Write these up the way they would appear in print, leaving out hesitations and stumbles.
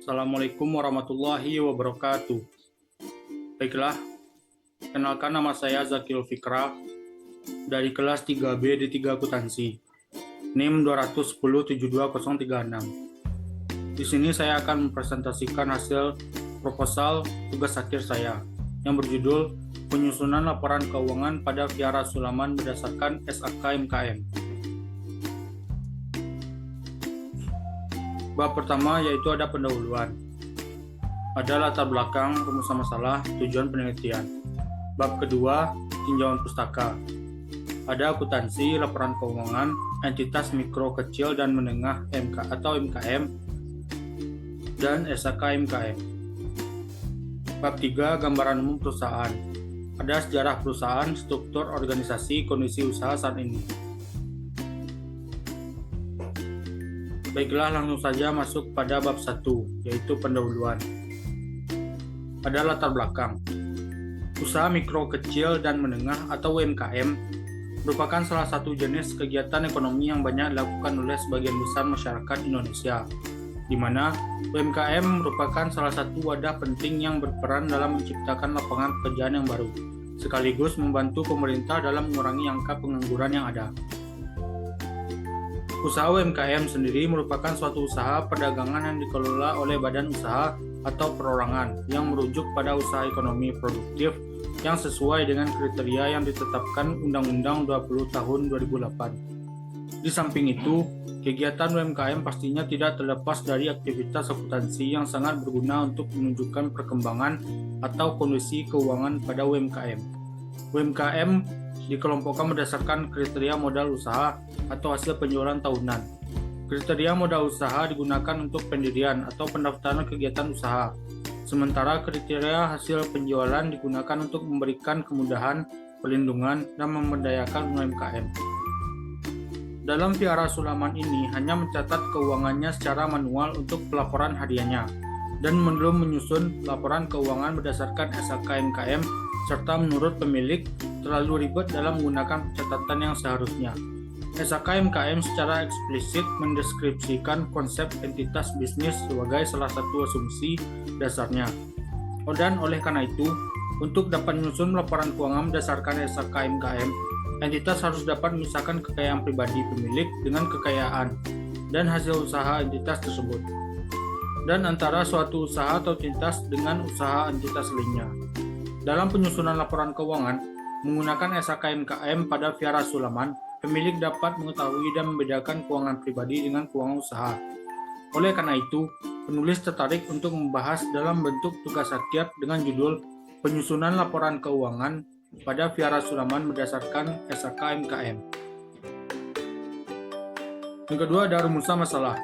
Assalamualaikum warahmatullahi wabarakatuh. Baiklah, kenalkan nama saya Zakil Fikra dari kelas 3B D3 Akuntansi, NIM 210-72036. Di sini saya akan mempresentasikan hasil proposal tugas akhir saya yang berjudul Penyusunan Laporan Keuangan pada Viara Sulaman berdasarkan SAK MKM. Bab pertama yaitu ada pendahuluan. Ada latar belakang, rumusan masalah, tujuan penelitian. Bab kedua, tinjauan pustaka. Ada akuntansi, laporan keuangan, entitas mikro, kecil, dan menengah MK atau MKM, dan SAK MKM. Bab 3, gambaran umum perusahaan. Ada sejarah perusahaan, struktur organisasi, kondisi usaha saat ini. Baiklah, langsung saja masuk pada bab 1, yaitu pendahuluan. Ada latar belakang. Usaha mikro, kecil, dan menengah atau UMKM merupakan salah satu jenis kegiatan ekonomi yang banyak dilakukan oleh sebagian besar masyarakat Indonesia, di mana UMKM merupakan salah satu wadah penting yang berperan dalam menciptakan lapangan pekerjaan yang baru, sekaligus membantu pemerintah dalam mengurangi angka pengangguran yang ada. Usaha UMKM sendiri merupakan suatu usaha perdagangan yang dikelola oleh badan usaha atau perorangan yang merujuk pada usaha ekonomi produktif yang sesuai dengan kriteria yang ditetapkan Undang-Undang 20 Tahun 2008. Di samping itu, kegiatan UMKM pastinya tidak terlepas dari aktivitas akuntansi yang sangat berguna untuk menunjukkan perkembangan atau kondisi keuangan pada UMKM. UMKM dikelompokkan berdasarkan kriteria modal usaha atau hasil penjualan tahunan. Kriteria modal usaha digunakan untuk pendirian atau pendaftaran kegiatan usaha, sementara kriteria hasil penjualan digunakan untuk memberikan kemudahan, perlindungan, dan memberdayakan UMKM. Dalam Viara Sulaman ini hanya mencatat keuangannya secara manual untuk pelaporan hariannya, dan belum menyusun laporan keuangan berdasarkan SAK MKM, serta menurut pemilik terlalu ribet dalam menggunakan pencatatan yang seharusnya. SAK MKM secara eksplisit mendeskripsikan konsep entitas bisnis sebagai salah satu asumsi dasarnya. Dan oleh karena itu, untuk dapat menyusun laporan keuangan berdasarkan SAK MKM, entitas harus dapat memisahkan kekayaan pribadi pemilik dengan kekayaan dan hasil usaha entitas tersebut, dan antara suatu usaha atau entitas dengan usaha entitas lainnya. Dalam penyusunan laporan keuangan menggunakan SAK MKM pada Viara Sulaman, pemilik dapat mengetahui dan membedakan keuangan pribadi dengan keuangan usaha. Oleh karena itu, penulis tertarik untuk membahas dalam bentuk tugas akhir dengan judul Penyusunan Laporan Keuangan pada Viara Sulaman berdasarkan SAK MKM. Yang kedua ada rumusan masalah.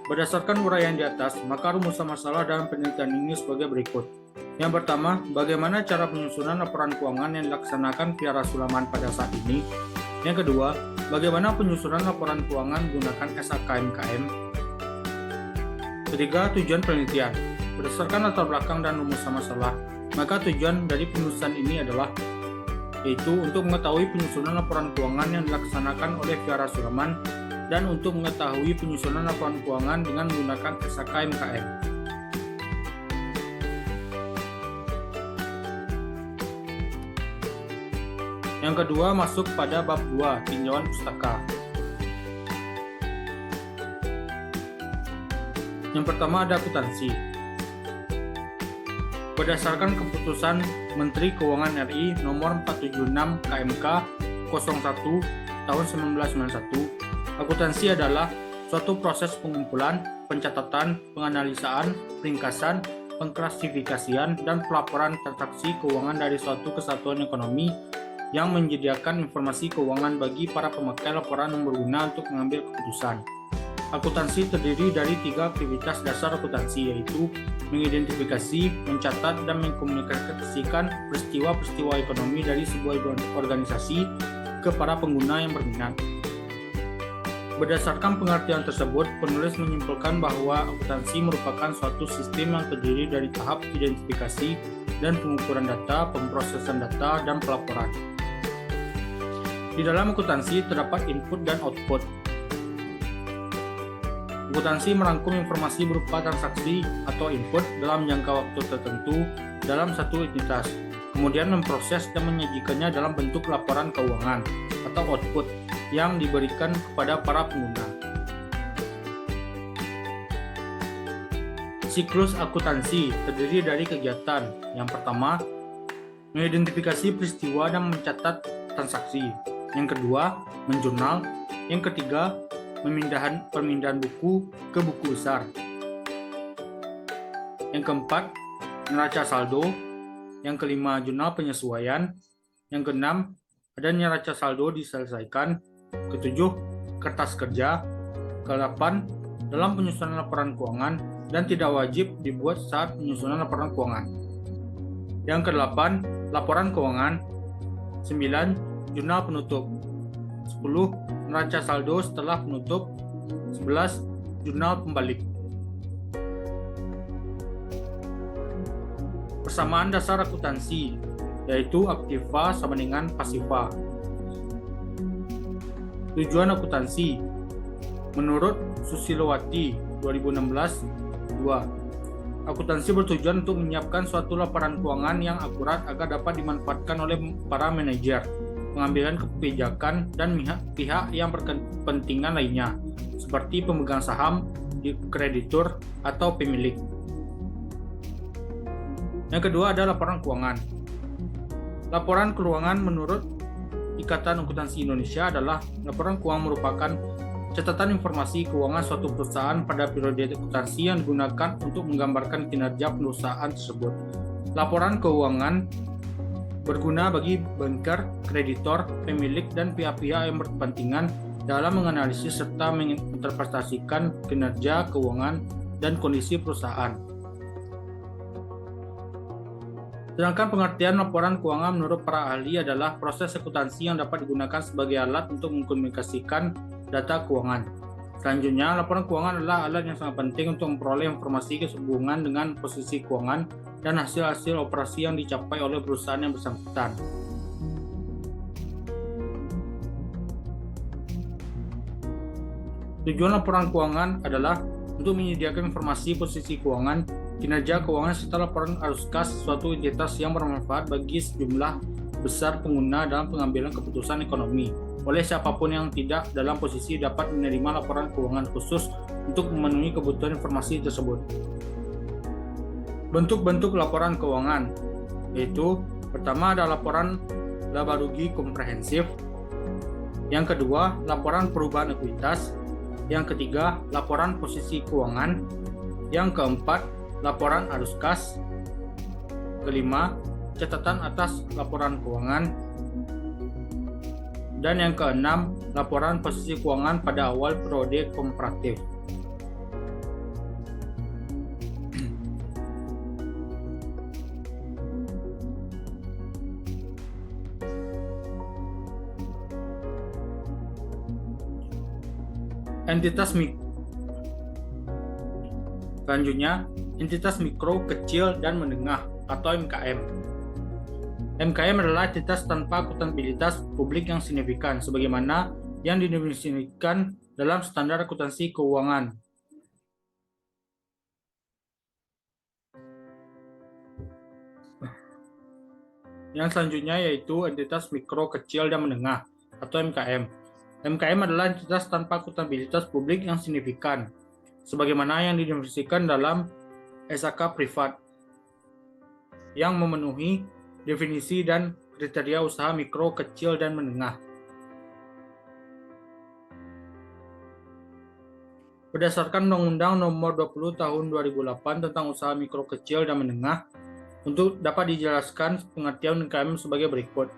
Berdasarkan uraian di atas, maka rumusan masalah dalam penelitian ini sebagai berikut. Yang pertama, bagaimana cara penyusunan laporan keuangan yang dilaksanakan Viara Sulaman pada saat ini? Yang kedua, bagaimana penyusunan laporan keuangan menggunakan SAK MKM? Ketiga, tujuan penelitian. Berdasarkan latar belakang dan rumusan masalah, maka tujuan dari penulisan ini adalah yaitu untuk mengetahui penyusunan laporan keuangan yang dilaksanakan oleh Viara Sulaman dan untuk mengetahui penyusunan laporan keuangan dengan menggunakan SAK MKM. Yang kedua masuk pada bab 2, tinjauan pustaka. Yang pertama ada akuntansi. Berdasarkan keputusan Menteri Keuangan RI nomor 476 KMK 01 tahun 1991, akuntansi adalah suatu proses pengumpulan, pencatatan, penganalisaan, peringkasan, pengklasifikasian, dan pelaporan transaksi keuangan dari suatu kesatuan ekonomi yang menyediakan informasi keuangan bagi para pemakai laporan yang berguna untuk mengambil keputusan. Akuntansi terdiri dari 3 aktivitas dasar akuntansi, yaitu mengidentifikasi, mencatat, dan mengkomunikasikan peristiwa-peristiwa ekonomi dari sebuah organisasi ke para pengguna yang berminat. Berdasarkan pengertian tersebut, penulis menyimpulkan bahwa akuntansi merupakan suatu sistem yang terdiri dari tahap identifikasi dan pengukuran data, pemrosesan data, dan pelaporan. Di dalam akuntansi terdapat input dan output. Akuntansi merangkum informasi berupa transaksi atau input dalam jangka waktu tertentu dalam satu entitas, kemudian memproses dan menyajikannya dalam bentuk laporan keuangan atau output yang diberikan kepada para pengguna. Siklus akuntansi terdiri dari kegiatan. Yang pertama, mengidentifikasi peristiwa dan mencatat transaksi. Yang kedua, menjurnal. Yang ketiga, pemindahan buku ke buku besar. Yang keempat, neraca saldo. Yang kelima, jurnal penyesuaian. Yang keenam, ada neraca saldo diselesaikan. Ketujuh, kertas kerja. Kedelapan, dalam penyusunan laporan keuangan dan tidak wajib dibuat saat penyusunan laporan keuangan. Yang kedelapan, laporan keuangan. 9, jurnal penutup. 10, neraca saldo setelah penutup. 11, jurnal pembalik. Persamaan dasar akuntansi, yaitu aktiva sama dengan pasiva. Tujuan akuntansi. Menurut Susilowati 2016, 2. Akuntansi bertujuan untuk menyiapkan suatu laporan keuangan yang akurat agar dapat dimanfaatkan oleh para manajer, pengambilan kebijakan, dan pihak yang berkepentingan lainnya, seperti pemegang saham, kreditur, atau pemilik. Yang kedua ada laporan keuangan. Laporan keuangan menurut Ikatan Akuntansi Indonesia adalah laporan keuangan merupakan catatan informasi keuangan suatu perusahaan pada periode akuntansi yang digunakan untuk menggambarkan kinerja perusahaan tersebut. Laporan keuangan berguna bagi banker, kreditor, pemilik, dan pihak-pihak yang berkepentingan dalam menganalisis serta menginterpretasikan kinerja keuangan dan kondisi perusahaan. Sedangkan pengertian laporan keuangan menurut para ahli adalah proses akuntansi yang dapat digunakan sebagai alat untuk mengkomunikasikan data keuangan. Selanjutnya, laporan keuangan adalah alat yang sangat penting untuk memperoleh informasi sehubungan dengan posisi keuangan dan hasil-hasil operasi yang dicapai oleh perusahaan yang bersangkutan. Tujuan laporan keuangan adalah untuk menyediakan informasi posisi keuangan, kinerja keuangan, serta laporan arus kas suatu entitas yang bermanfaat bagi sejumlah besar pengguna dalam pengambilan keputusan ekonomi oleh siapapun yang tidak dalam posisi dapat menerima laporan keuangan khusus untuk memenuhi kebutuhan informasi tersebut. Bentuk-bentuk laporan keuangan yaitu pertama ada laporan laba rugi komprehensif, yang kedua laporan perubahan ekuitas, yang ketiga laporan posisi keuangan, yang keempat laporan arus kas, kelima catatan atas laporan keuangan, dan yang keenam laporan posisi keuangan pada awal periode komparatif. Selanjutnya, entitas mikro, kecil, dan menengah atau MKM. MKM adalah entitas tanpa akuntabilitas publik yang signifikan, sebagaimana yang didefinisikan dalam standar akuntansi keuangan. Yang selanjutnya yaitu entitas mikro, kecil, dan menengah atau MKM. MKM adalah entitas tanpa akuntabilitas publik yang signifikan, sebagaimana yang didefinisikan dalam SAK privat, yang memenuhi definisi dan kriteria usaha mikro, kecil, dan menengah. Berdasarkan Undang-Undang Nomor 20 Tahun 2008 tentang usaha mikro, kecil, dan menengah, untuk dapat dijelaskan pengertian MKM sebagai berikut.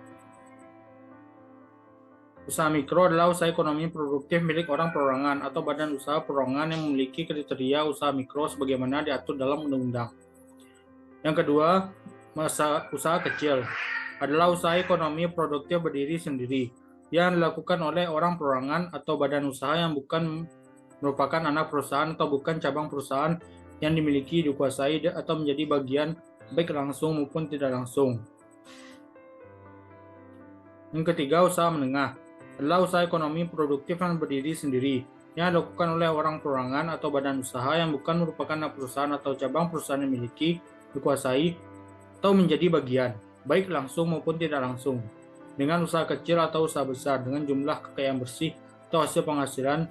Usaha mikro adalah usaha ekonomi produktif milik orang perorangan atau badan usaha perorangan yang memiliki kriteria usaha mikro sebagaimana diatur dalam undang-undang. Yang kedua, usaha kecil adalah usaha ekonomi produktif berdiri sendiri yang dilakukan oleh orang perorangan atau badan usaha yang bukan merupakan anak perusahaan atau bukan cabang perusahaan yang dimiliki, dikuasai, atau menjadi bagian baik langsung maupun tidak langsung. Yang ketiga, usaha menengah adalah usaha ekonomi produktif yang berdiri sendiri yang dilakukan oleh orang perorangan atau badan usaha yang bukan merupakan perusahaan atau cabang perusahaan yang memiliki, dikuasai, atau menjadi bagian, baik langsung maupun tidak langsung, dengan usaha kecil atau usaha besar dengan jumlah kekayaan bersih atau hasil penghasilan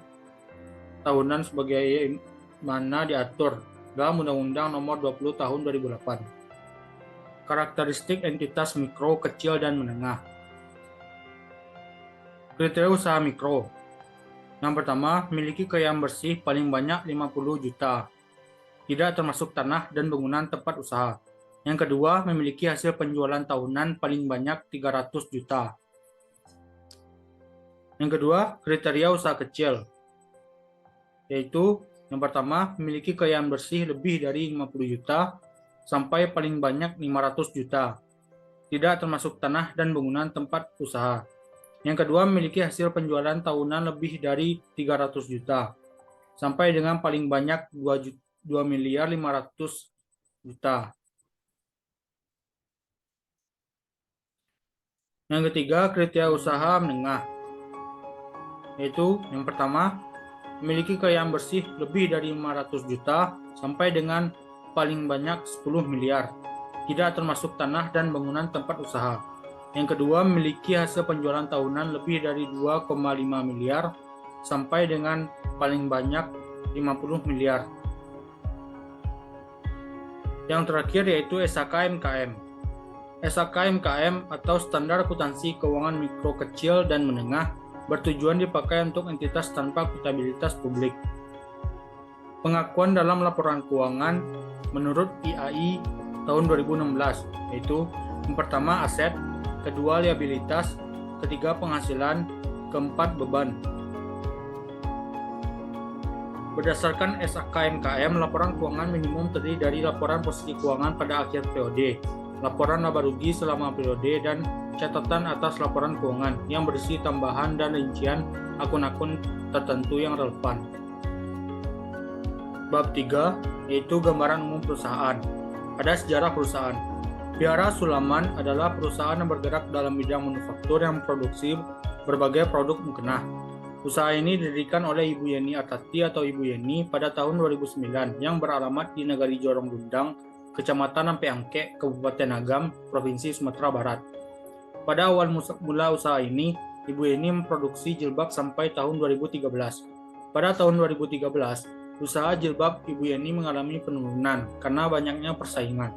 tahunan sebagai mana diatur dalam Undang-Undang Nomor 20 Tahun 2008. Karakteristik entitas mikro, kecil, dan menengah. Kriteria usaha mikro. Yang pertama, memiliki kekayaan bersih paling banyak 50 juta, tidak termasuk tanah dan bangunan tempat usaha. Yang kedua, memiliki hasil penjualan tahunan paling banyak 300 juta. Yang kedua, kriteria usaha kecil, yaitu yang pertama, memiliki kekayaan bersih lebih dari 50 juta sampai paling banyak 500 juta, tidak termasuk tanah dan bangunan tempat usaha. Yang kedua, memiliki hasil penjualan tahunan lebih dari 300 juta, sampai dengan paling banyak 2 miliar 500 juta. Yang ketiga, kriteria usaha menengah, yaitu yang pertama, memiliki kekayaan bersih lebih dari 500 juta, sampai dengan paling banyak 10 miliar, tidak termasuk tanah dan bangunan tempat usaha. Yang kedua, memiliki hasil penjualan tahunan lebih dari 2,5 miliar sampai dengan paling banyak 50 miliar. Yang terakhir yaitu SHK-MKM. SHK-MKM atau Standar Akuntansi Keuangan Mikro, Kecil, dan Menengah bertujuan dipakai untuk entitas tanpa akuntabilitas publik. Pengakuan dalam laporan keuangan menurut IAI tahun 2016 yaitu yang pertama aset, kedua liabilitas, ketiga penghasilan, keempat beban. Berdasarkan SHK-MKM, laporan keuangan minimum terdiri dari laporan posisi keuangan pada akhir periode, laporan laba rugi selama periode, dan catatan atas laporan keuangan yang berisi tambahan dan rincian akun-akun tertentu yang relevan. Bab 3, yaitu gambaran umum perusahaan. Ada sejarah perusahaan. Vihara Sulaman adalah perusahaan yang bergerak dalam bidang manufaktur yang memproduksi berbagai produk mukena. Usaha ini didirikan oleh Ibu Yeni Artati atau Ibu Yeni pada tahun 2009 yang beralamat di Negari Jorong Gundang, Kecamatan Ampeangke, Kabupaten Agam, Provinsi Sumatera Barat. Pada awal mula usaha ini, Ibu Yeni memproduksi jilbab sampai tahun 2013. Pada tahun 2013, usaha jilbab Ibu Yeni mengalami penurunan karena banyaknya persaingan.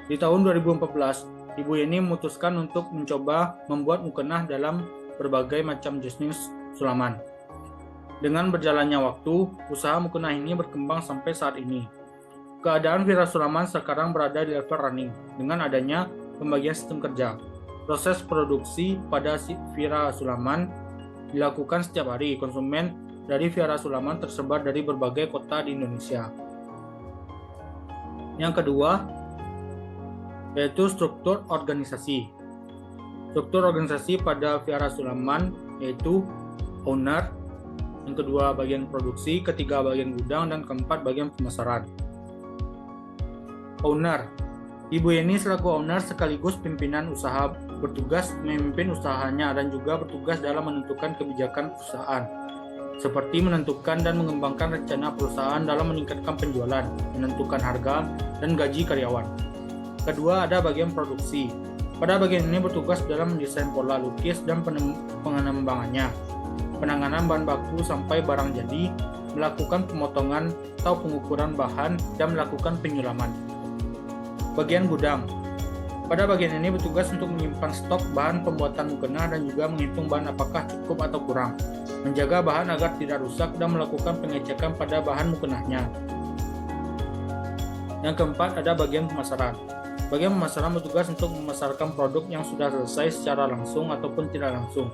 Di tahun 2014, Ibu Yeni memutuskan untuk mencoba membuat mukena dalam berbagai macam jenis sulaman. Dengan berjalannya waktu, usaha mukena ini berkembang sampai saat ini. Keadaan Vihara Sulaman sekarang berada di level running dengan adanya pembagian sistem kerja. Proses produksi pada Vihara Sulaman dilakukan setiap hari. Konsumen dari Vihara Sulaman tersebar dari berbagai kota di Indonesia. Yang kedua, yaitu struktur organisasi. Struktur organisasi pada Vihara Sulaman yaitu owner, yang kedua bagian produksi, ketiga bagian gudang, dan keempat bagian pemasaran. Owner. Ibu Yeni selaku owner sekaligus pimpinan usaha bertugas memimpin usahanya dan juga bertugas dalam menentukan kebijakan perusahaan, seperti menentukan dan mengembangkan rencana perusahaan dalam meningkatkan penjualan, menentukan harga, dan gaji karyawan. Kedua, ada bagian produksi. Pada bagian ini bertugas dalam mendesain pola lukis dan pengembangannya, penanganan bahan baku sampai barang jadi, melakukan pemotongan atau pengukuran bahan, dan melakukan penyulaman. Bagian gudang. Pada bagian ini bertugas untuk menyimpan stok bahan pembuatan mukena dan juga menghitung bahan apakah cukup atau kurang, menjaga bahan agar tidak rusak, dan melakukan pengecekan pada bahan mukenanya. Yang keempat, ada bagian pemasaran. Bagian pemasaran bertugas untuk memasarkan produk yang sudah selesai secara langsung ataupun tidak langsung.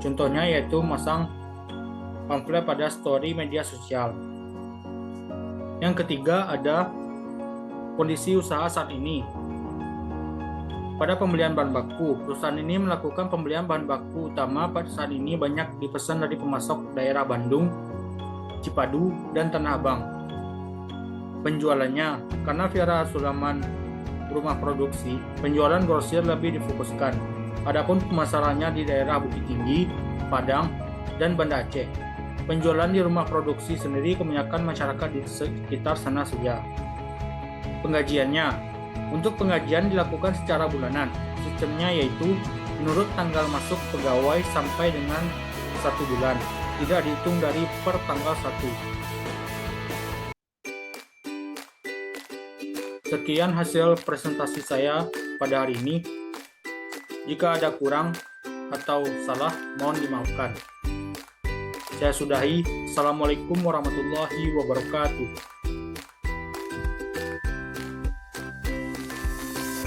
Contohnya yaitu memasang pamflet pada story media sosial. Yang ketiga, ada kondisi usaha saat ini. Pada pembelian bahan baku, perusahaan ini melakukan pembelian bahan baku utama pada saat ini banyak dipesan dari pemasok daerah Bandung, Cipadu, dan Tanah Abang. Penjualannya, karena Vihara Sulaman rumah produksi, penjualan grosir lebih difokuskan. Adapun pemasarannya di daerah Bukit Tinggi, Padang, dan Banda Aceh. Penjualan di rumah produksi sendiri kebanyakan masyarakat di sekitar sana saja. Penggajiannya, untuk penggajian dilakukan secara bulanan. Sistemnya yaitu menurut tanggal masuk pegawai sampai dengan 1 bulan, tidak dihitung dari per tanggal 1. Sekian hasil presentasi saya pada hari ini. Jika ada kurang atau salah, mohon dimaafkan. Saya sudahi. Assalamualaikum warahmatullahi wabarakatuh.